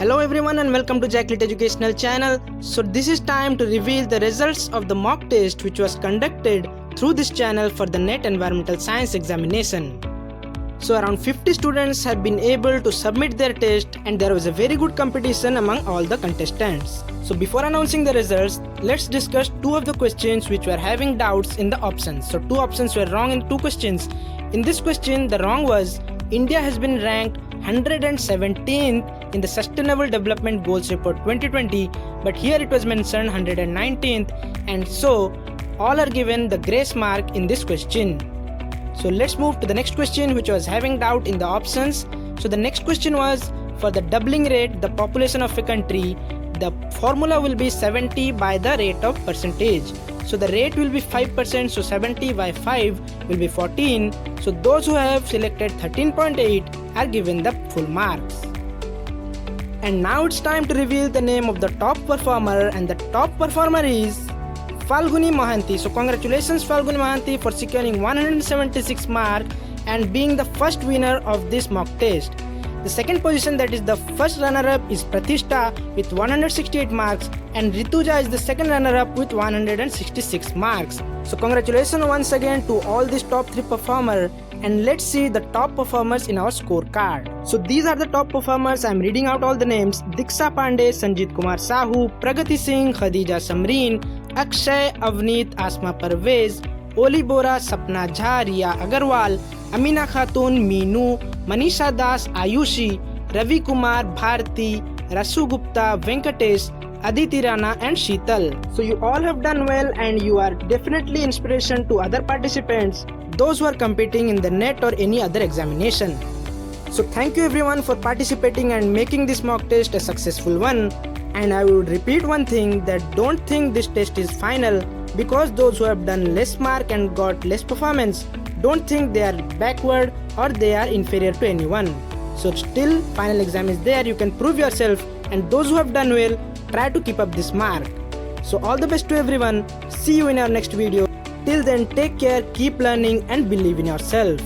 Hello everyone and welcome to Zaki Ahmed Educational channel. So this is time to reveal the results of the mock test which was conducted through this channel for the NET Environmental Science examination. So around 50 students have been able to submit their test and there was a very good competition among all the contestants. So before announcing the results, let's discuss two of the questions which were having doubts in the options. So two options were wrong in two questions. In this question, the wrong was India has been ranked 117th in the Sustainable Development Goals Report 2020, but here it was mentioned 119th, and so all are given the grace mark in this question. So let's move to the next question which was having doubt in the options. So the next question was, for the doubling rate, the population of a country, the formula will be 70 by the rate of percentage. So the rate will be 5%, so 70 by 5 will be 14. So those who have selected 13.8 are given the full marks. And now it's time to reveal the name of the top performer, and the top performer is Falguni Mohanty. So congratulations Falguni Mohanty for securing 176 marks and being the first winner of this mock test. The second position, that is the first runner-up, is Pratishtha with 168 marks, and Rituja is the second runner-up with 166 marks. So congratulations once again to all these top 3 performers, and let's see the top performers in our scorecard. So these are the top performers. I am reading out all the names: Diksha Pandey, Sanjit Kumar Sahu, Pragati Singh, Khadija Samreen, Akshay, Avneet, Asma Parvez, Oli Bora, Sapna Jha, Riya Agarwal, Amina Khatun, Meenu, Manisha Das, Ayushi, Ravi Kumar, Bharti, Rasu Gupta, Venkatesh, Aditi Rana and Sheetal. So you all have done well and you are definitely inspiration to other participants, those who are competing in the NET or any other examination. So thank you everyone for participating and making this mock test a successful one. And I would repeat one thing, that don't think this test is final, because those who have done less mark and got less performance, don't think they are backward or they are inferior to anyone. So still final exam is there, you can prove yourself, and those who have done well, try to keep up this mark. So all the best to everyone. See you in our next video. Till then, take care, keep learning and believe in yourself.